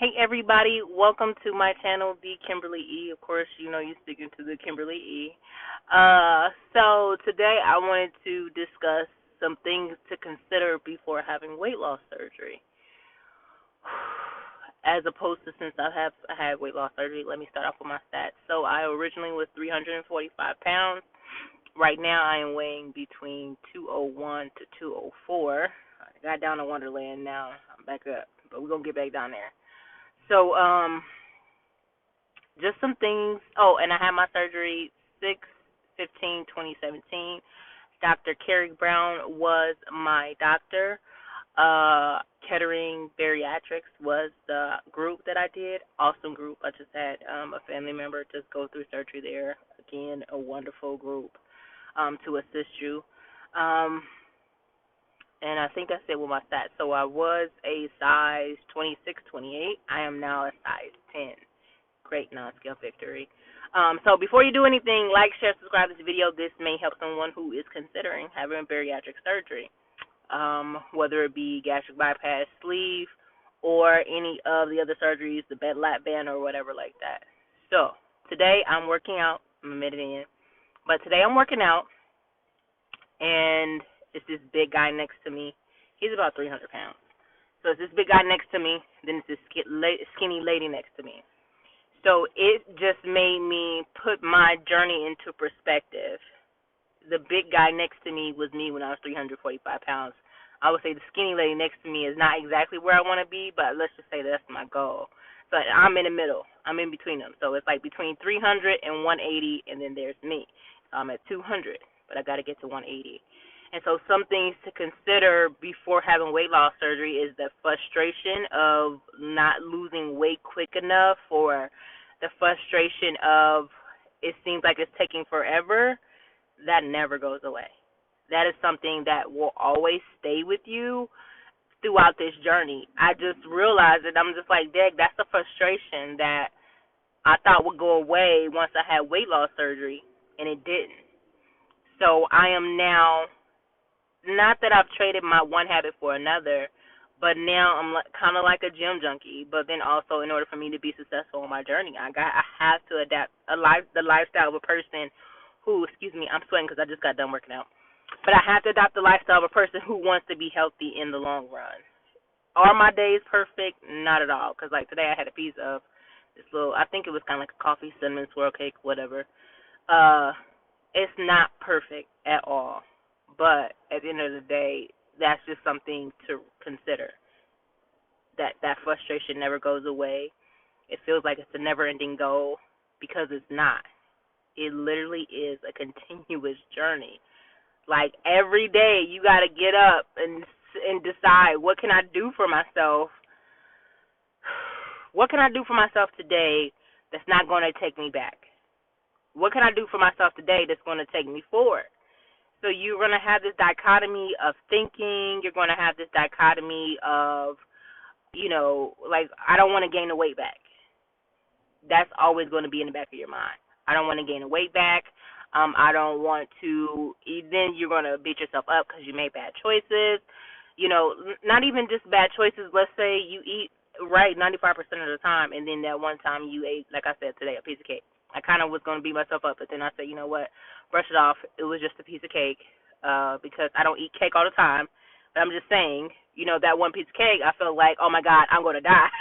Hey everybody, welcome to my channel, TheKimberlyE. Of course, you know you're speaking to TheKimberlyE. So today I wanted to discuss some things to consider before having weight loss surgery. As opposed to since I had weight loss surgery, let me start off with my stats. So I originally was 345 pounds. Right now I am weighing between 201 to 204. I got down to Wonderland now. I'm back up, but we're going to get back down there. So, just some things. Oh, and I had my surgery 6/15/2017. Dr. Carrie Brown was my doctor. Kettering Bariatrics was the group that I did. Awesome group. I just had a family member just go through surgery there. Again, a wonderful group to assist you. And I think that's it with my stats. So I was a size 26, 28. I am now a size 10. Great non-scale victory. So before you do anything, like, share, subscribe to this video. This may help someone who is considering having bariatric surgery, whether it be gastric bypass, sleeve, or any of the other surgeries, the lap band or whatever like that. So today I'm working out. I'm a minute in. But today I'm working out, and it's this big guy next to me. He's about 300 pounds. So it's this big guy next to me, then it's this skinny lady next to me. So it just made me put my journey into perspective. The big guy next to me was me when I was 345 pounds. I would say the skinny lady next to me is not exactly where I want to be, but let's just say that's my goal. But I'm in the middle. I'm in between them. So it's like between 300 and 180, and then there's me. So I'm at 200, but I got to get to 180. And so some things to consider before having weight loss surgery is the frustration of not losing weight quick enough, or the frustration of it seems like it's taking forever. That never goes away. That is something that will always stay with you throughout this journey. I just realized that I'm just like, dang, that's a frustration that I thought would go away once I had weight loss surgery, and it didn't. So I am now, not that I've traded my one habit for another, but now I'm kind of like a gym junkie. But then also, in order for me to be successful on my journey, I have to adapt the lifestyle of a person who, excuse me, I'm sweating because I just got done working out. But I have to adopt the lifestyle of a person who wants to be healthy in the long run. Are my days perfect? Not at all. Because like today I had a piece of this little, I think it was kind of like a coffee cinnamon swirl cake, whatever. It's not perfect at all. But at the end of the day, that's just something to consider. That frustration never goes away. It feels like it's a never-ending goal, because it's not. It literally is a continuous journey. Like every day, you got to get up and decide, what can I do for myself? What can I do for myself today that's not going to take me back? What can I do for myself today that's going to take me forward? So you're going to have this dichotomy of thinking. You're going to have this dichotomy of, like, I don't want to gain the weight back. That's always going to be in the back of your mind. I don't want to gain the weight back. I don't want to. Then you're going to beat yourself up because you made bad choices. Not even just bad choices. Let's say you eat right 95% of the time, and then that one time you ate, like I said today, a piece of cake. I kind of was going to beat myself up, but then I said, you know what, brush it off. It was just a piece of cake, because I don't eat cake all the time. But I'm just saying, that one piece of cake, I felt like, oh, my God, I'm going to die.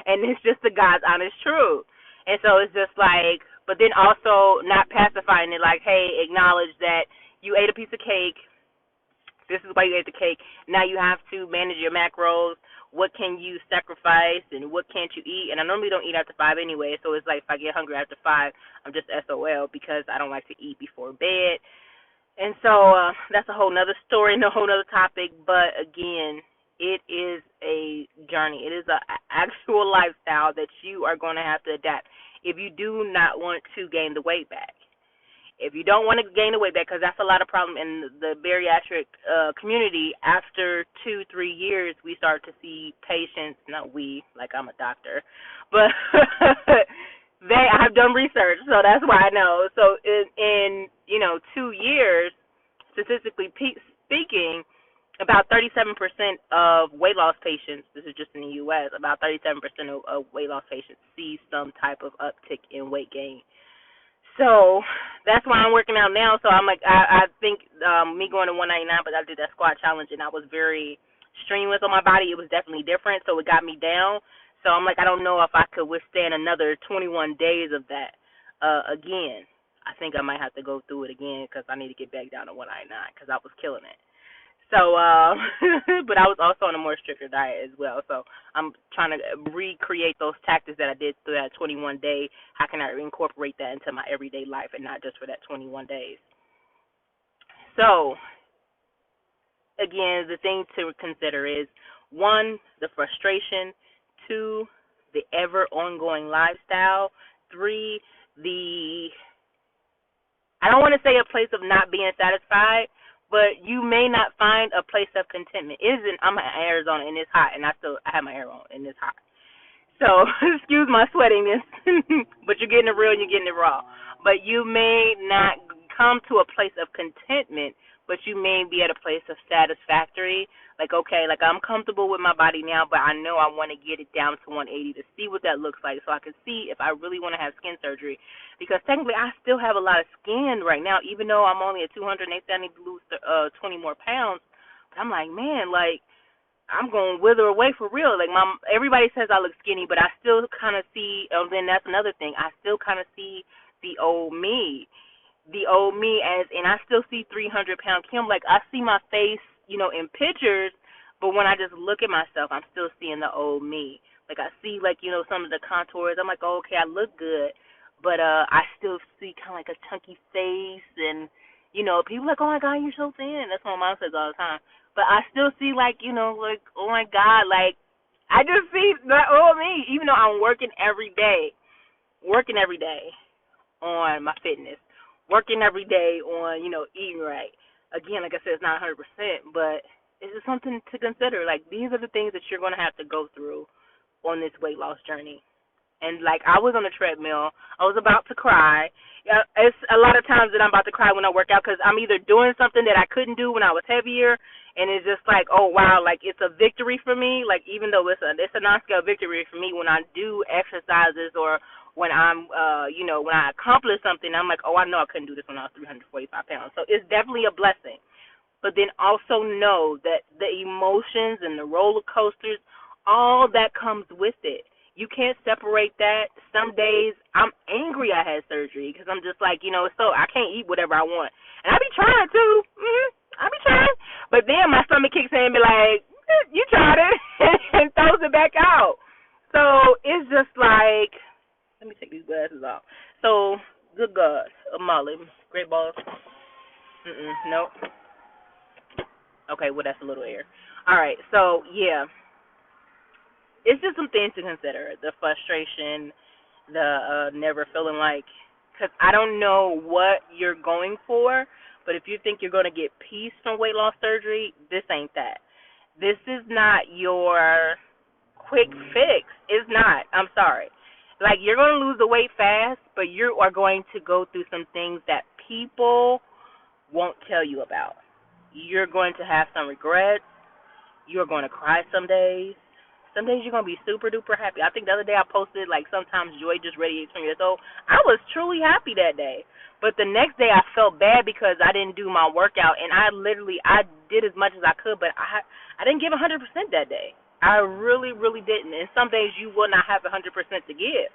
And it's just the God's honest truth. And so it's just like, but then also not pacifying it, like, hey, acknowledge that you ate a piece of cake. This is why you ate the cake. Now you have to manage your macros. What can you sacrifice and what can't you eat? And I normally don't eat after 5 anyway, so it's like if I get hungry after 5, I'm just SOL because I don't like to eat before bed. And so that's a whole nother story and a whole nother topic. But again, it is a journey. It is an actual lifestyle that you are going to have to adapt if you do not want to gain the weight back. If you don't want to gain the weight back, because that's a lot of problem in the bariatric community, after 2-3 years, we start to see patients, not we, like I'm a doctor, but I've done research, so that's why I know. So in 2 years, statistically speaking, about 37% of weight loss patients, this is just in the U.S., about 37% of weight loss patients see some type of uptick in weight gain. So that's why I'm working out now. So I'm like, I think me going to 199, but I did that squat challenge and I was very strenuous on my body. It was definitely different, so it got me down. So I'm like, I don't know if I could withstand another 21 days of that again. I think I might have to go through it again because I need to get back down to 199 because I was killing it. So, but I was also on a more stricter diet as well. So I'm trying to recreate those tactics that I did through that 21 day. How can I incorporate that into my everyday life and not just for that 21 days? So, again, the thing to consider is, 1, the frustration, 2, the ever ongoing lifestyle, 3, I don't want to say a place of not being satisfied, but you may not find a place of contentment. I'm in Arizona and it's hot, and I have my hair on and it's hot. So excuse my sweatiness, but you're getting it real and you're getting it raw. But you may not come to a place of contentment, but you may be at a place of satisfactory. Like, okay, like I'm comfortable with my body now, but I know I want to get it down to 180 to see what that looks like so I can see if I really want to have skin surgery. Because technically I still have a lot of skin right now, even though I'm only at 200 and they say I need to lose 20 more pounds. But I'm like, man, like, I'm going to wither away for real. Like, everybody says I look skinny, but I still kind of see, then that's another thing, I still kind of see the old me. And I still see 300-pound Kim. Like, I see my face, in pictures, but when I just look at myself, I'm still seeing the old me. Like, I see, like, some of the contours. I'm like, oh, okay, I look good, but I still see kind of like a chunky face, and, people are like, oh, my God, you're so thin. That's what my mom says all the time. But I still see, like, like, oh, my God, like, I just see the old me, even though I'm working every day on my fitness, working every day on, eating right. Again, like I said, it's not 100%, but it's just something to consider. Like, these are the things that you're going to have to go through on this weight loss journey. And, like, I was on the treadmill. I was about to cry. It's a lot of times that I'm about to cry when I work out because I'm either doing something that I couldn't do when I was heavier, and it's just like, oh, wow, like, it's a victory for me. Like, even though it's a non-scale victory for me when I do exercises or when I'm, when I accomplish something, I'm like, oh, I know I couldn't do this when I was 345 pounds. So it's definitely a blessing. But then also know that the emotions and the roller coasters, all that comes with it. You can't separate that. Some days I'm angry I had surgery because I'm just like, so I can't eat whatever I want. And I be trying to. I be trying. But then my stomach kicks in and be like, you tried it, and throws it back out. So it's just like, let me take these glasses off. So, good God, Molly, great balls. Nope. Okay, well, that's a little air. All right, so, yeah. It's just some things to consider. The frustration, the never feeling like, because I don't know what you're going for, but if you think you're going to get peace from weight loss surgery, this ain't that. This is not your quick fix. It's not. I'm sorry. Like, you're going to lose the weight fast, but you are going to go through some things that people won't tell you about. You're going to have some regrets. You're going to cry some days. Some days you're going to be super duper happy. I think the other day I posted, like, sometimes joy just radiates from your soul. I was truly happy that day. But the next day I felt bad because I didn't do my workout, and I did as much as I could, but I didn't give 100% that day. I really, really didn't. And some days you will not have 100% to give.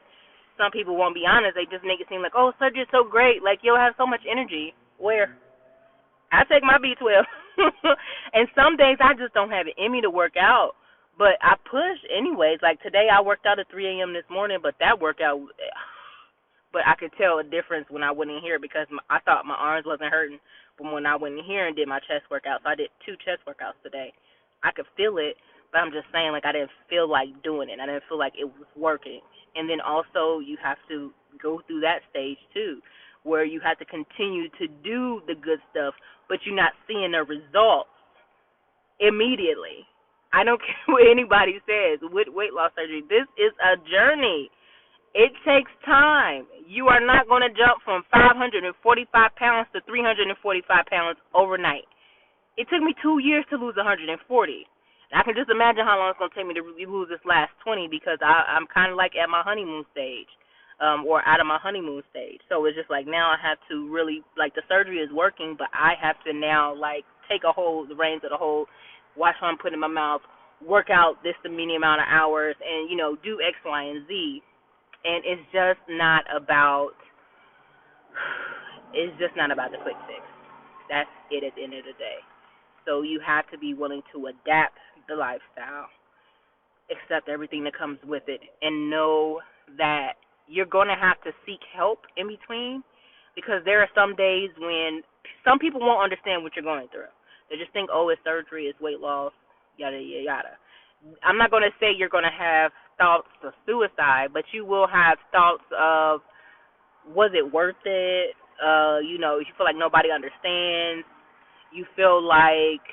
Some people won't be honest. They just make it seem like, oh, surgery is so great. Like, you'll have so much energy. Where? I take my B12. And some days I just don't have it in me to work out. But I push anyways. Like, today I worked out at 3 a.m. this morning, but that workout, but I could tell a difference when I went in here because I thought my arms wasn't hurting. But when I went in here and did my chest workout, so I did 2 chest workouts today, I could feel it. But I'm just saying, like, I didn't feel like doing it. I didn't feel like it was working. And then also you have to go through that stage, too, where you have to continue to do the good stuff, but you're not seeing the results immediately. I don't care what anybody says with weight loss surgery. This is a journey. It takes time. You are not going to jump from 545 pounds to 345 pounds overnight. It took me 2 years to lose 140. And I can just imagine how long it's going to take me to lose this last 20 because I'm kind of like at my honeymoon stage, or out of my honeymoon stage. So it's just like now I have to really, like, the surgery is working, but I have to now, like, take the reins of the whole, watch what I'm putting in my mouth, work out this the many amount of hours, and, do X, Y, and Z. And it's just not about the quick fix. That's it at the end of the day. So you have to be willing to adapt the lifestyle, accept everything that comes with it, and know that you're going to have to seek help in between, because there are some days when some people won't understand what you're going through. They just think, oh, it's surgery, it's weight loss, yada, yada, yada. I'm not going to say you're going to have thoughts of suicide, but you will have thoughts of, was it worth it? You feel like nobody understands. You feel like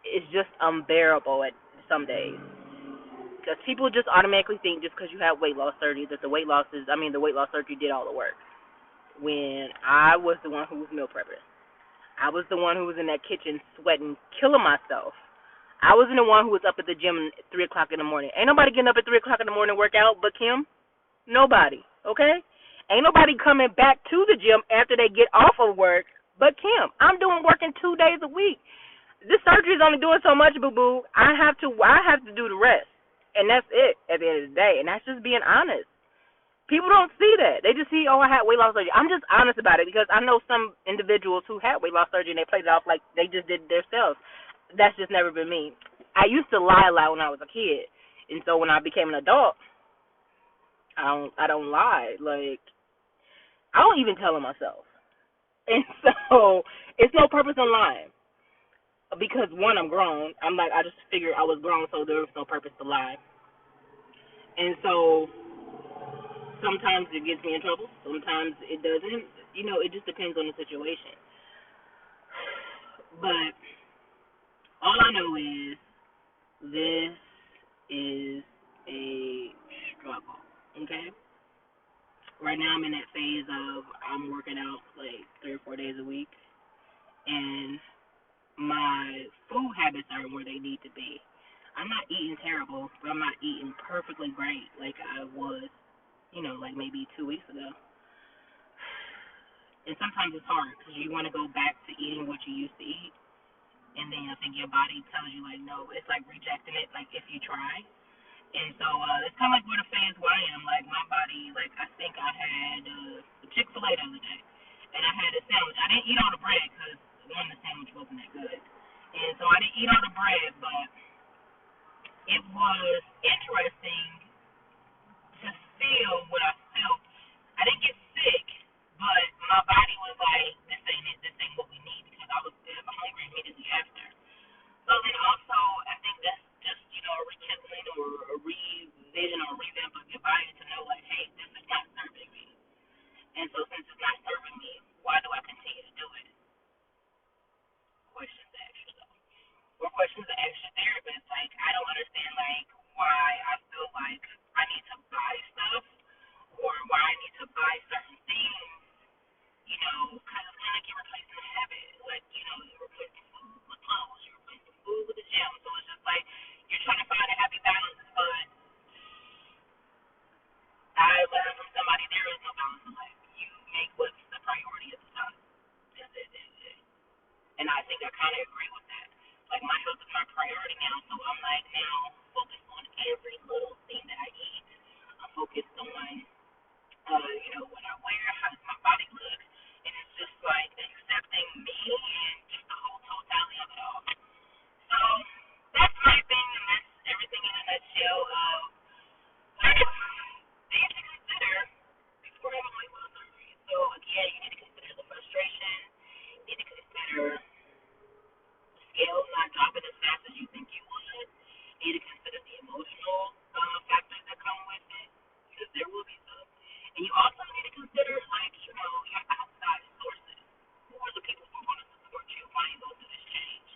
it's just unbearable at some days. Because people just automatically think just because you have weight loss surgery that the weight loss surgery did all the work. When I was the one who was meal prepping, I was the one who was in that kitchen sweating, killing myself. I wasn't the one who was up at the gym at 3 o'clock in the morning. Ain't nobody getting up at 3 o'clock in the morning to work out but Kim. Nobody, okay? Ain't nobody coming back to the gym after they get off of work but Kim. I'm doing working 2 days a week. This surgery is only doing so much, boo-boo. I have to do the rest. And that's it at the end of the day. And that's just being honest. People don't see that. They just see, oh, I had weight loss surgery. I'm just honest about it because I know some individuals who had weight loss surgery and they played it off like they just did it themselves. That's just never been me. I used to lie a lot when I was a kid. And so when I became an adult, I don't lie. Like, I don't even tell them myself. And so it's no purpose in lying. Because, one, I'm grown. I just figured I was grown, so there was no purpose to lie. And so sometimes it gets me in trouble. Sometimes it doesn't. It just depends on the situation. But all I know is this is a struggle, okay? Right now I'm in that phase of I'm working out like 3 or 4 days a week, and my food habits are where they need to be. I'm not eating terrible, but I'm not eating perfectly great like I was, like maybe 2 weeks ago. And sometimes it's hard because you want to go back to eating what you used to eat, and then I think your body tells you, like, no, it's like rejecting it, like, if you try. And so it's kind of like where the phase where I am. Like, my body, like, I think I had Chick-fil-A the other day, and I had a sandwich. I didn't eat all the bread because, one, the sandwich wasn't that good. And so I didn't eat all the bread, but it was interesting to feel what I felt. I didn't get sick, but my body was like, this ain't it. This ain't what we need, because I was hungry immediately after. So then also, I think that's just, a rekindling or a revision or a revamp of your body to know, like, hey, this is not serving me. And so since it's not serving me, why do I continue to do it? Questions to ask yourself. Or questions to ask your therapist. Like, I don't understand, like, why I feel like I need to buy stuff or why I need to buy certain things, because it's kind of like you're replacing a habit. Like, you're replacing food with clothes, you're replacing food with the gym. So it's just like you're trying to find a happy balance, but I learned from somebody there is no balance in life. You make what's the priority at the time. That's it. And I think I kind of agree with that. Like, my health is my priority now, so I'm like now focused on every little thing that I eat. I'm focused on, what I wear, how does my body look, and it's just like accepting me and just the whole totality of it all. So that's my thing, and that's everything in a nutshell of things to consider before having weight loss surgery. So again, you need to consider the frustration. You need to consider scales not dropping as fast as you think you would. You need to consider the emotional factors that come with it, because there will be some. And you also need to consider, like, your outside sources. Who are the people who are going to support you while you go through this change?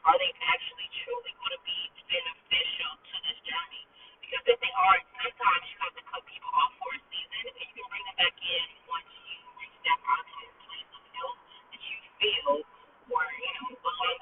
Are they actually truly going to be beneficial to this journey? Because if they aren't, sometimes you have to cut people off for a season, and you can bring them back in once you reach that optimal place of health that you feel, or, along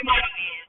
my motto is